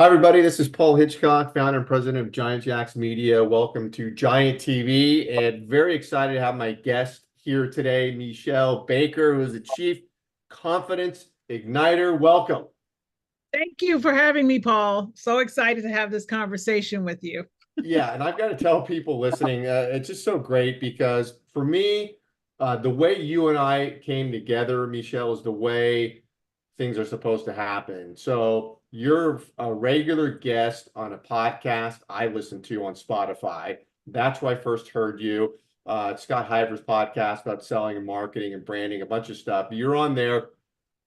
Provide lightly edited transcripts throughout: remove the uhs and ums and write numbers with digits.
Hi, everybody. This is Paul Hitchcock, founder and president of Giant Jacks Media. Welcome to Giant TV, and very excited to have my guest here today, Meshell Baker, who is the Chief Confidence Igniter. Welcome. Thank you for having me, Paul. So excited to have this conversation with you. Yeah, and I've got to tell people listening, it's just so great because for me, the way you and I came together, Meshell, is the way things are supposed to happen. So you're a regular guest on a podcast I listen to on Spotify. That's where I first heard you. Scott Hyver's podcast about selling and marketing and branding, a bunch of stuff. You're on there.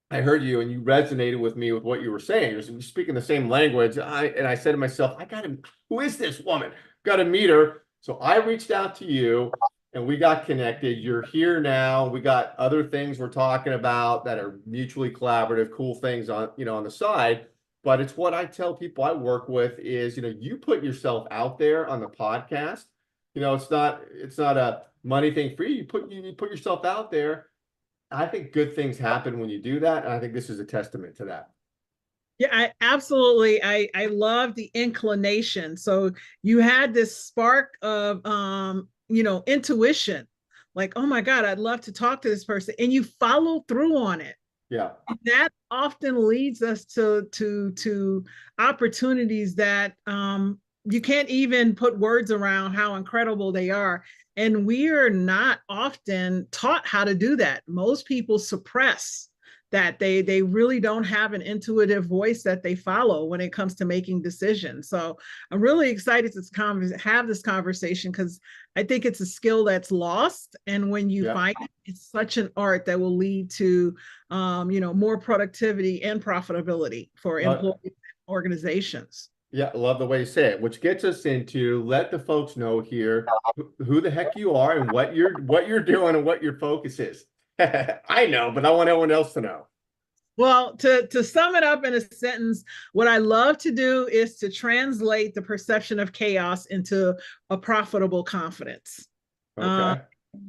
I heard you and you resonated with me with what you were saying. You're speaking the same language. I said to myself, I got to, who is this woman? Got to meet her. So I reached out to you and we got connected. You're here now. We got other things we're talking about that are mutually collaborative, cool things on, on the side. But it's what I tell people I work with is, you put yourself out there on the podcast. It's not a money thing for you. You put yourself out there. I think good things happen when you do that, and I think this is a testament to that. Yeah, I absolutely. I love the inclination. So you had this spark of intuition, like, oh my God, I'd love to talk to this person, and you follow through on it. Yeah. That often leads us to opportunities that you can't even put words around how incredible they are. And we are not often taught how to do that. Most people suppress that. They really don't have an intuitive voice that they follow when it comes to making decisions. So I'm really excited to have this conversation because I think it's a skill that's lost. And when you Yeah. find it, it's such an art that will lead to more productivity and profitability for Well, employees and organizations. yeah, I love the way you say it, which gets us into let the folks know here who the heck you are and what you're doing and what your focus is. I know, but I want everyone else to know. Well, to sum it up in a sentence, what I love to do is to translate the perception of chaos into a profitable confidence. Uh, Okay.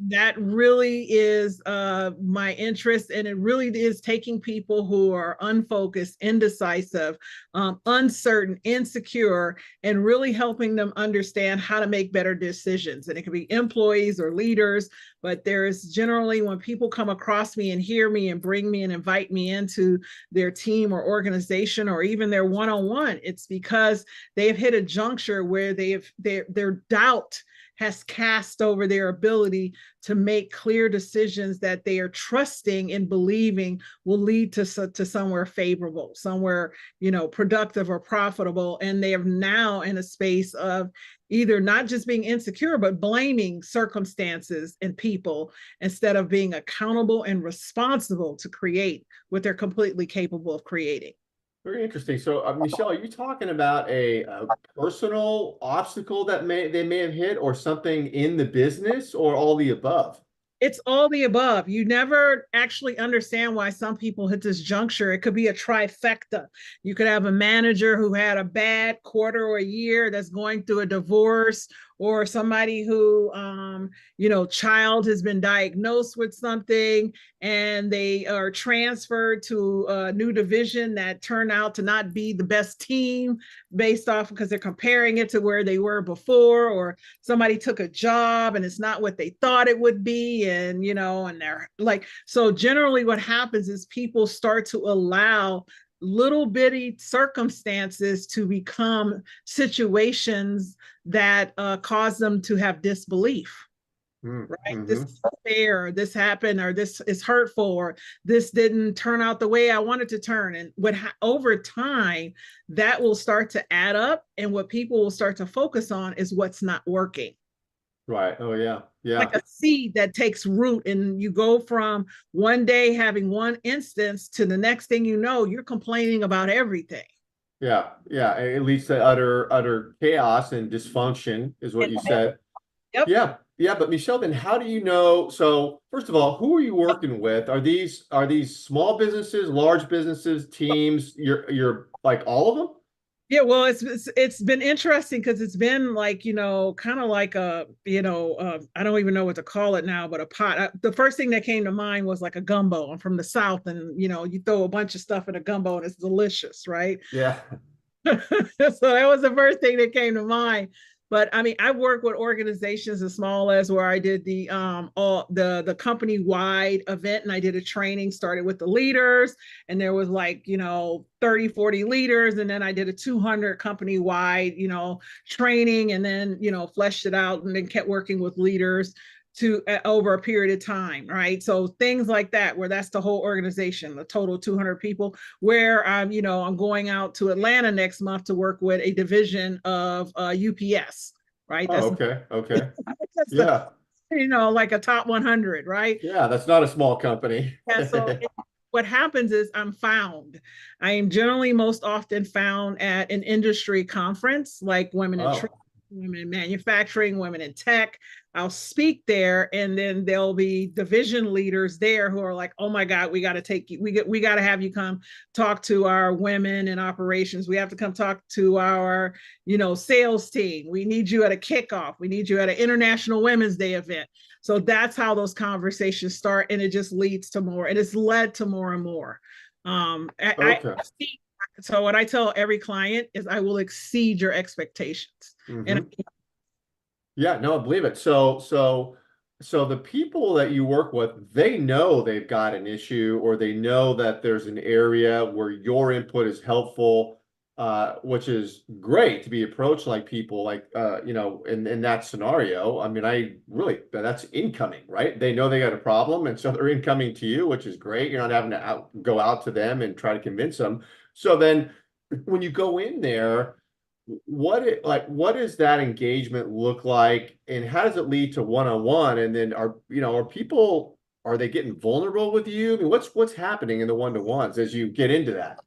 that really is my interest, and it really is taking people who are unfocused, indecisive, uncertain, insecure, and really helping them understand how to make better decisions. And it can be employees or leaders, but there's generally, when people come across me and hear me and bring me and invite me into their team or organization or even their one-on-one, it's because they have hit a juncture where their doubt has cast over their ability to make clear decisions that they are trusting and believing will lead to somewhere favorable, somewhere, productive or profitable. And they are now in a space of either not just being insecure, but blaming circumstances and people instead of being accountable and responsible to create what they're completely capable of creating. Very interesting. So, Meshell, are you talking about a personal obstacle that they may have hit, or something in the business, or all the above? It's all the above. You never actually understand why some people hit this juncture. It could be a trifecta. You could have a manager who had a bad quarter or a year that's going through a divorce, or somebody who, child has been diagnosed with something and they are transferred to a new division that turned out to not be the best team based off because they're comparing it to where they were before, or somebody took a job and it's not what they thought it would be. And they're like, so generally what happens is people start to allow little bitty circumstances to become situations that cause them to have disbelief. Right, this Mm-hmm. is fair, this happened, or this is hurtful, or this didn't turn out the way I wanted to turn. And over time, that will start to add up, and what people will start to focus on is what's not working. Right. Oh, yeah. Yeah. Like a seed that takes root, and you go from one day having one instance to the next thing you know, you're complaining about everything. Yeah. Yeah. It leads to utter chaos and dysfunction, is what you said. Yep. Yeah. Yeah. But Meshell, then how do you know? So, first of all, who are you working with? Are these small businesses, large businesses, teams? You're like all of them? Yeah, well, it's been interesting because it's been like, kind of like I don't even know what to call it now, but a pot. The first thing that came to mind was like a gumbo. I'm from the South, and you throw a bunch of stuff in a gumbo and it's delicious, right? Yeah. So that was the first thing that came to mind. But I mean, I've worked with organizations as small as where I did the all the company wide event, and I did a training, started with the leaders, and there was like, 30, 40 leaders, and then I did a 200 company wide, training, and then, fleshed it out and then kept working with leaders to over a period of time, right? So things like that, where that's the whole organization, the total 200 people, where I'm going out to Atlanta next month to work with a division of UPS, right? Oh, okay. Okay. That's the, Yeah. like a top 100, right? Yeah. That's not a small company. Yeah, so what happens is I'm found. I am generally most often found at an industry conference like Women in Trade, Oh, Women in Manufacturing, Women in Tech. I'll speak there, and then there'll be division leaders there who are like, "Oh my God, we got to take you. We got to have you come talk to our women in operations. We have to come talk to our, sales team. We need you at a kickoff. We need you at an International Women's Day event." So that's how those conversations start, and it just leads to more, and it's led to more and more. okay. So what I tell every client is I will exceed your expectations. And Hmm. Yeah, no, I believe it. So the people that you work with, they know they've got an issue, or they know that there's an area where your input is helpful, which is great to be approached like people like, in that scenario. I mean, that's incoming, right? They know they got a problem, and so they're incoming to you, which is great. You're not having to go out to them and try to convince them. So then when you go in there, what does that engagement look like, and how does it lead to one-on-one? And then are they getting vulnerable with you? I mean, what's happening in the one-to-ones as you get into that?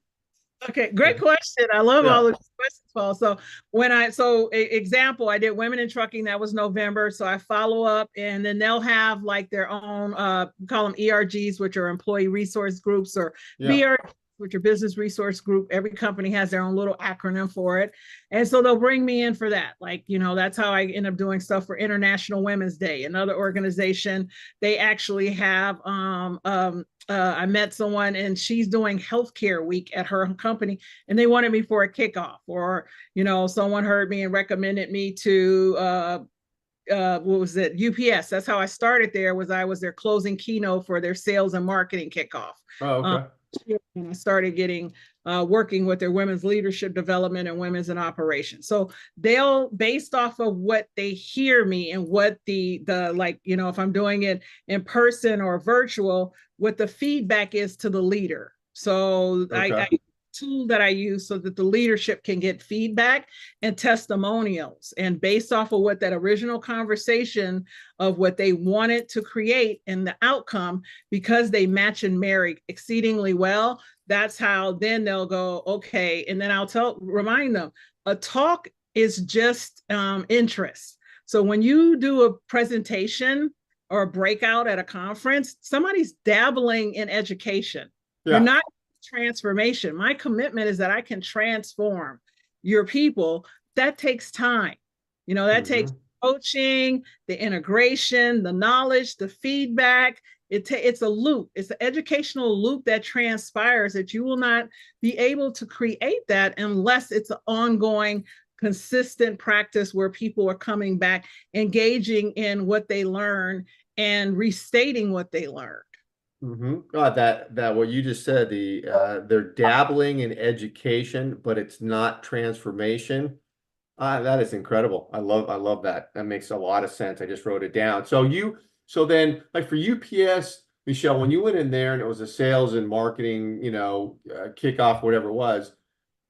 Okay, great question. I love Yeah. all of these questions, Paul. So example, I did Women in Trucking. That was November. So I follow up, and then they'll have like their own, call them ERGs, which are employee resource groups, or Yeah. BRGs, which are business resource group. Every company has their own little acronym for it. And so they'll bring me in for that. Like, that's how I end up doing stuff for International Women's Day. Another organization, they actually have I met someone, and she's doing healthcare week at her company, and they wanted me for a kickoff. Or, someone heard me and recommended me to what was it, UPS. That's how I started there. I was their closing keynote for their sales and marketing kickoff. Oh, um, okay. and I started getting working with their women's leadership development and women's in operations. So they'll, based off of what they hear me and what the like, if I'm doing it in person or virtual, what the feedback is to the leader. So Okay. I tool that I use so that the leadership can get feedback and testimonials. And based off of what that original conversation of what they wanted to create and the outcome, because they match and marry exceedingly well, that's how then they'll go, okay. And then remind them, a talk is just interest. So when you do a presentation or a breakout at a conference, somebody's dabbling in education. You're Yeah. not transformation. My commitment is that I can transform your people. That takes time. That takes Hmm. coaching, the integration, the knowledge, the feedback. It's a loop. It's an educational loop that transpires, that you will not be able to create that unless it's an ongoing, consistent practice where people are coming back, engaging in what they learn, and restating what they learned. God, that what you just said, they're dabbling in education, but it's not transformation. That is incredible. I love that. That makes a lot of sense. I just wrote it down. So then, like for UPS, Meshell, when you went in there and it was a sales and marketing, kickoff, whatever it was,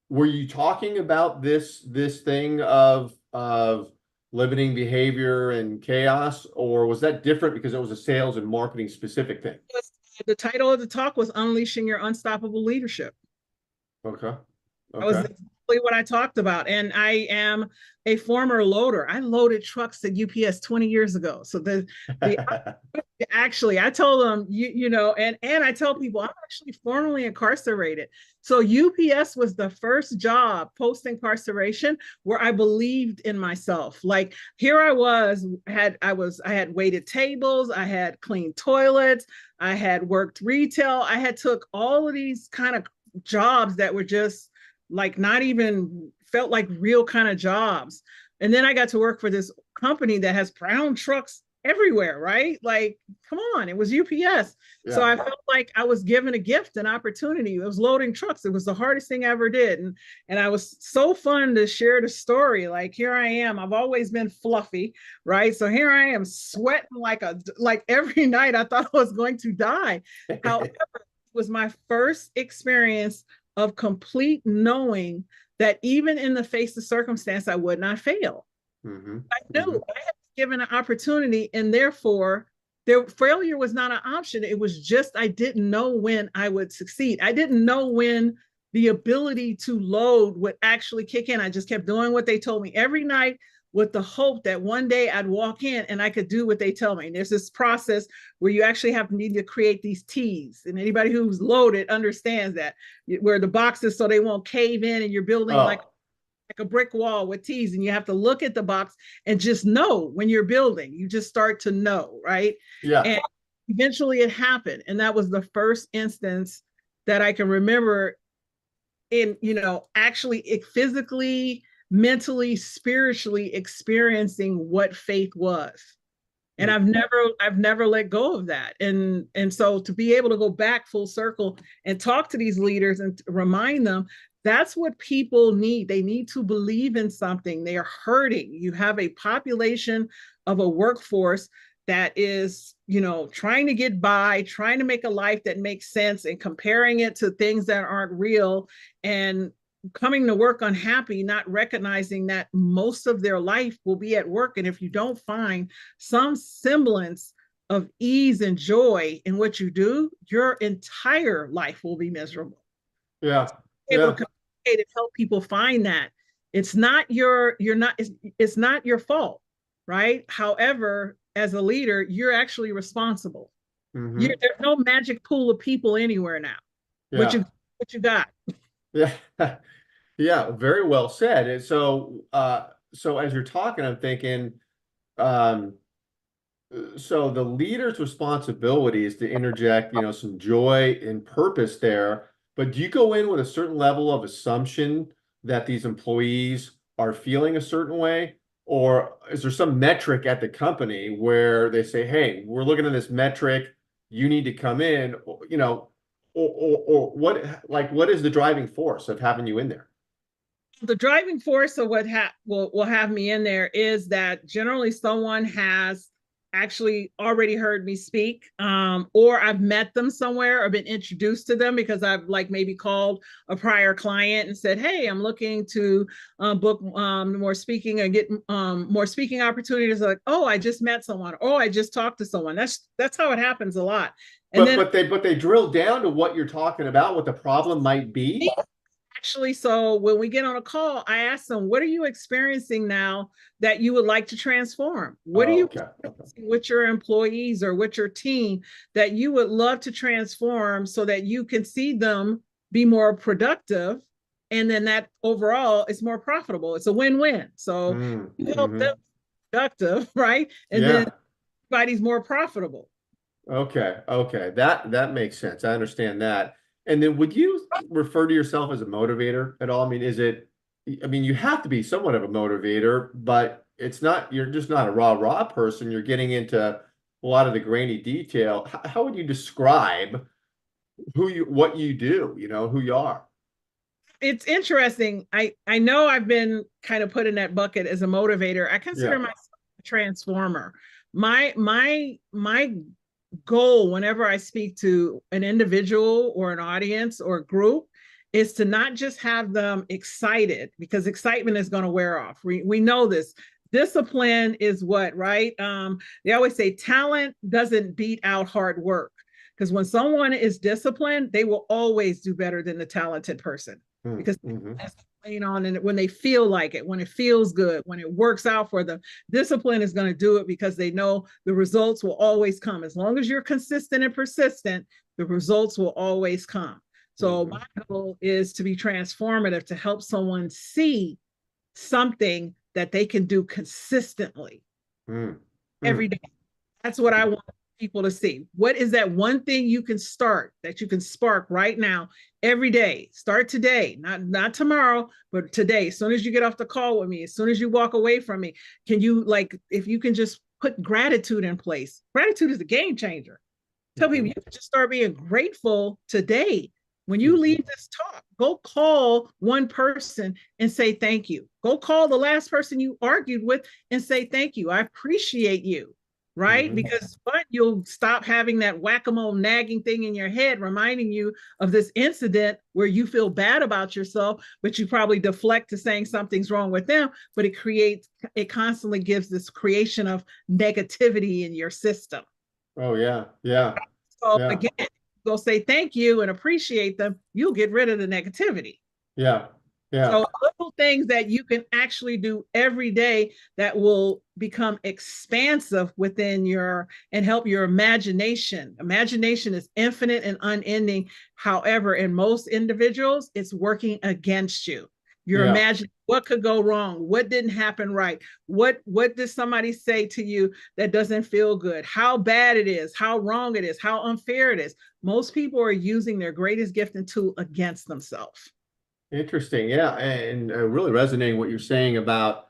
were you talking about this thing of limiting behavior and chaos, or was that different because it was a sales and marketing specific thing? The title of the talk was Unleashing Your Unstoppable Leadership. Okay. That was Okay. exactly what I talked about. And I am a former loader. I loaded trucks at UPS 20 years ago. So the actually, I told them, and I tell people I'm actually formerly incarcerated. So UPS was the first job post incarceration where I believed in myself. Like, here I was, I had waited tables, I had cleaned toilets, I had worked retail, I had took all of these kind of jobs that were just like not even felt like real kind of jobs. And then I got to work for this company that has brown trucks everywhere, right? Like, come on, it was UPS. So Yeah. I felt like I was given a gift, an opportunity. It was loading trucks. It was the hardest thing I ever did. And I was so fun to share the story. Like, here I am. I've always been fluffy, right? So here I am sweating like every night I thought I was going to die. However, it was my first experience of complete knowing that even in the face of circumstance, I would not fail. Mm-hmm. I Mm-hmm. knew I had been given an opportunity, and therefore, their failure was not an option. It was just I didn't know when I would succeed. I didn't know when the ability to load would actually kick in. I just kept doing what they told me every night with the hope that one day I'd walk in and I could do what they tell me. And there's this process where you actually have to need to create these T's. And anybody who's loaded understands that, where the boxes so they won't cave in and you're building Oh, like a brick wall with T's, and you have to look at the box and just know when you're building. You just start to know, right? yeah. And eventually it happened. And that was the first instance that I can remember in, actually physically, mentally, spiritually experiencing what faith was. And I've never let go of that. And so to be able to go back full circle and talk to these leaders and remind them that's what people need. They need to believe in something. They are hurting. You have a population of a workforce that is, trying to get by, trying to make a life that makes sense, and comparing it to things that aren't real, and coming to work unhappy, not recognizing that most of their life will be at work. And if you don't find some semblance of ease and joy in what you do, your entire life will be miserable. Yeah. Able to Yeah. communicate and help people find that it's not it's not your fault, right? However, as a leader, you're actually responsible. Mm-hmm. There's no magic pool of people anywhere now. What Yeah. you what you got? Yeah. Yeah. Very well said. And so as you're talking, I'm thinking, um, so the leader's responsibility is to interject, some joy and purpose there. But do you go in with a certain level of assumption that these employees are feeling a certain way? Or is there some metric at the company where they say, hey, we're looking at this metric, you need to come in, or what is the driving force of having you in there? The driving force of what will have me in there is that generally someone has actually already heard me speak, or I've met them somewhere or been introduced to them because I've like maybe called a prior client and said, hey, I'm looking to book more speaking and get more speaking opportunities. Like, oh, I just met someone. Oh, I just talked to someone. That's how it happens a lot. And But then but they drill down to what you're talking about, what the problem might be. actually, so when we get on a call, I ask them, what are you experiencing now that you would like to transform? What are Oh, you okay. Okay. experiencing with your employees or with your team that you would love to transform so that you can see them be more productive? And then that overall is more profitable. It's a win-win. So Mm, you help them hmm. be productive, right? And then Yeah. everybody's more profitable. Okay. Okay. That makes sense. I understand that. And then would you refer to yourself as a motivator at all? I mean, I mean, you have to be somewhat of a motivator, but you're just not a rah-rah person. You're getting into a lot of the grainy detail. How would you describe what you do, who you are? It's interesting. I know I've been kind of put in that bucket as a motivator. I consider Yeah. myself a transformer. My goal whenever I speak to an individual or an audience or a group is to not just have them excited, because excitement is going to wear off. We know this. Discipline is what, right? They always say talent doesn't beat out hard work, because when someone is disciplined, they will always do better than the talented person, because Mm-hmm. that's playing on, and when they feel like it, when it feels good, when it works out for them, discipline is going to do it because they know the results will always come. As long as you're consistent and persistent, the results will always come. So Mm-hmm. my goal is to be transformative, to help someone see something that they can do consistently Mm-hmm. every day. That's what I want. people to see? What is that one thing you can start, that you can spark right now, every day? Start today, not tomorrow, but today. As soon as you get off the call with me, as soon as you walk away from me, can you, like, if you can just put gratitude in place? Gratitude is a game changer. Tell people Mhm. you can just start being grateful today. When you Mhm. leave this talk, go call one person and say thank you. Go call the last person you argued with and say thank you. I appreciate you, right? Mhm. Because but you'll stop having that whack-a-mole nagging thing in your head reminding you of this incident where you feel bad about yourself, but you probably deflect to saying something's wrong with them, but it constantly gives this creation of negativity in your system. Oh yeah, yeah, So yeah, again, go say thank you and appreciate them. You'll get rid of the negativity. yeah, yeah, So little things that you can actually do every day that will become expansive within your and help your imagination. Imagination is infinite and unending. However, in most individuals, it's working against you. You're yeah. imagining what could go wrong, what didn't happen right, what did somebody say to you that doesn't feel good, how bad it is, how wrong it is, how unfair it is. Most people are using their greatest gift and tool against themselves. Interesting. Yeah, and really resonating what you're saying about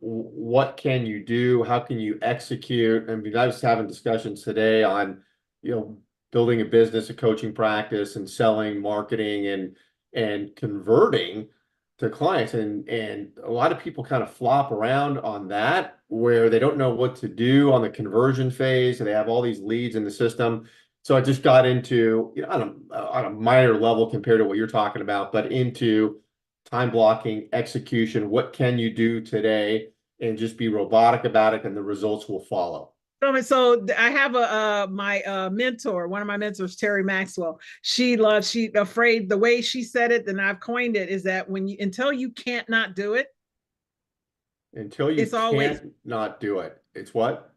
what can you do, how can you execute. I mean, I was having discussions today on, building a business, a coaching practice, and selling, marketing, and converting to clients, and a lot of people kind of flop around on that where they don't know what to do on the conversion phase, and they have all these leads in the system. So I just got into, on a minor level compared to what you're talking about, but into time blocking, execution. What can you do today? And just be robotic about it, and the results will follow. So I have a my mentor, one of my mentors, Terry Maxwell. She afraid the way she said it, and I've coined it, is that when you until you can't not do it, Until you it's always can't not do it. It's what?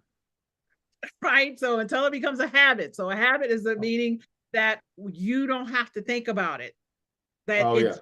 right. So until it becomes a habit. So a habit is a meaning that you don't have to think about it. That Oh yeah. it's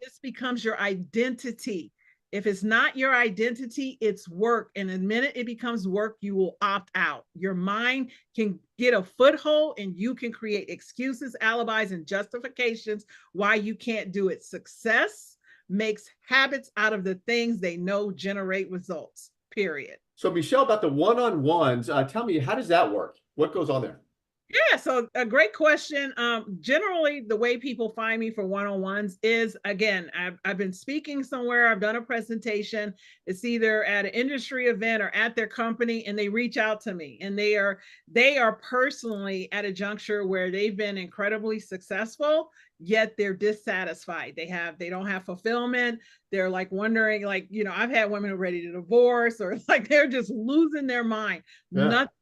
this becomes your identity. If it's not your identity, it's work. And the minute it becomes work, you will opt out. Your mind can get a foothold and you can create excuses, alibis, and justifications why you can't do it. Success makes habits out of the things they know generate results, period. So Meshell, about the one-on-ones, tell me, how does that work? What goes on there? Yeah, so a great question. Generally, the way people find me for one-on-ones is, again, I've been speaking somewhere, I've done a presentation. It's either at an industry event or at their company, and they reach out to me, and they are personally at a juncture where they've been incredibly successful, yet they're dissatisfied. They don't have fulfillment. They're like wondering, like, I've had women who are ready to divorce, or like they're just losing their mind. Yeah. Nothing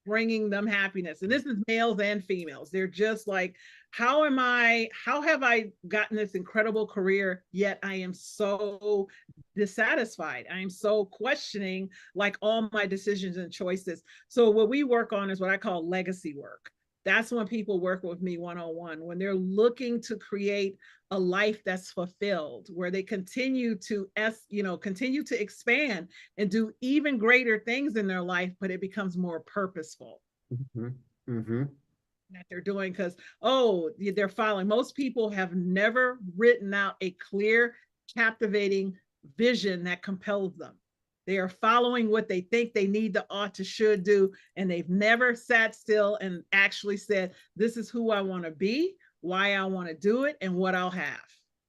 bringing them happiness. And this is males and females. They're just like, how have I gotten this incredible career, yet I am so dissatisfied? I am so questioning like all my decisions and choices. So what we work on is what I call legacy work. That's when people work with me one-on-one, when they're looking to create a life that's fulfilled, where they continue to continue to expand and do even greater things in their life, but it becomes more purposeful Mm-hmm. Mm-hmm. that they're doing, because they're following. Most people have never written out a clear, captivating vision that compels them. They are following what they think they need to, ought to, should do, and they've never sat still and actually said, this is who I want to be, why I want to do it, and what I'll have.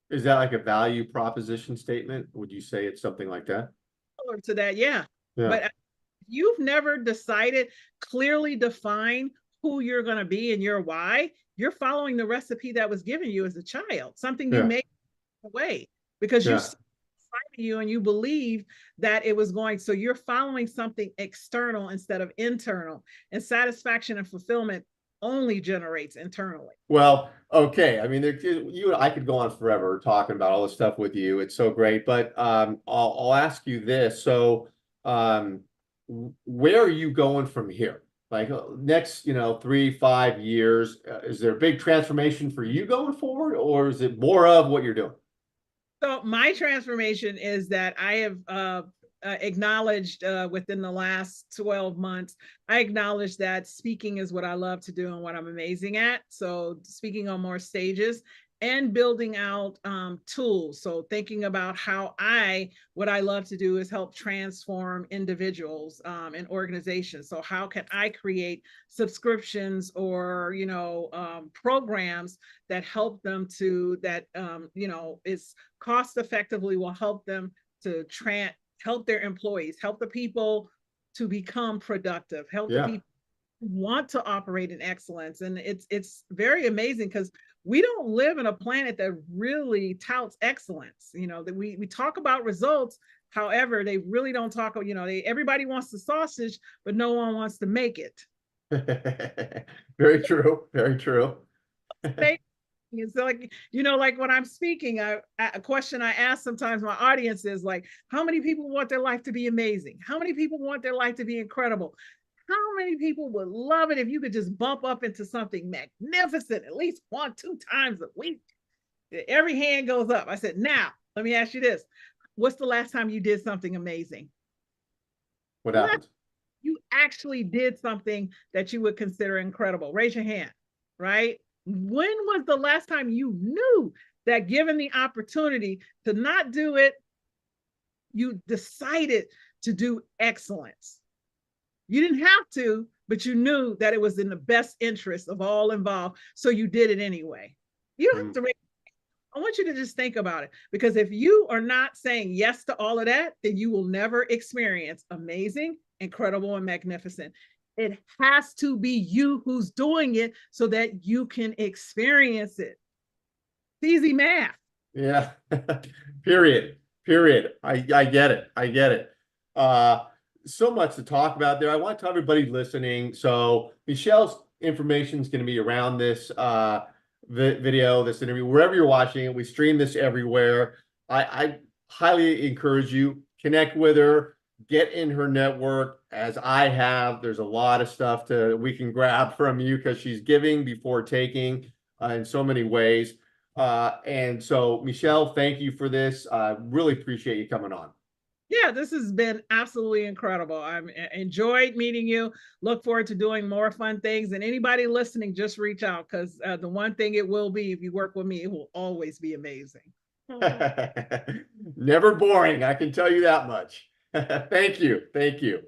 Is that like a value proposition statement? Would you say it's something like that? To that, yeah. Yeah. But you've never decided, clearly define who you're going to be and your why, you're following the recipe that was given you as a child, something you Yeah. made away because you Yeah. inside of you and you believe that it was going. So you're following something external instead of internal, and satisfaction and fulfillment only generates internally. Well, okay. I mean, I could go on forever talking about all this stuff with you. It's so great, but I'll ask you this. So, um, where are you going from here? Like next, 3, 5 years, is there a big transformation for you going forward, or is it more of what you're doing? So my transformation is that I have acknowledged within the last 12 months, I acknowledge that speaking is what I love to do and what I'm amazing at. So speaking on more stages and building out tools. So thinking about how what I love to do is help transform individuals and organizations. So how can I create subscriptions or, programs that help them that, is cost effectively will help them to help their employees, help the people to become productive, help the Yeah. people want to operate in excellence. And it's very amazing because we don't live in a planet that really touts excellence. That we talk about results. However, they really don't talk, everybody wants the sausage, but no one wants to make it. Very true. Very true. It's like when I'm speaking, a question I ask sometimes my audience is like, how many people want their life to be amazing? How many people want their life to be incredible? How many people would love it if you could just bump up into something magnificent at least 1-2 times a week? Every hand goes up. I said, now, let me ask you this. What's the last time you did something amazing? What happened? You actually did something that you would consider incredible. Raise your hand, right? When was the last time you knew that given the opportunity to not do it, you decided to do excellence? You didn't have to, but you knew that it was in the best interest of all involved. So you did it anyway. You don't have to I want you to just think about it, because if you are not saying yes to all of that, then you will never experience amazing, incredible, and magnificent. It has to be you who's doing it so that you can experience it. It's easy math. Yeah. Period. Period. I get it. I get it. So much to talk about there. I want to tell everybody listening. So Meshell's information is going to be around this video, this interview, wherever you're watching it. We stream this everywhere. I highly encourage you, connect with her, get in her network as I have. There's a lot of stuff we can grab from you because she's giving before taking in so many ways. And so Meshell, thank you for this. Really appreciate you coming on. Yeah, this has been absolutely incredible. I've enjoyed meeting you. Look forward to doing more fun things. And anybody listening, just reach out, because the one thing it will be, if you work with me, it will always be amazing. Never boring, I can tell you that much. Thank you. Thank you.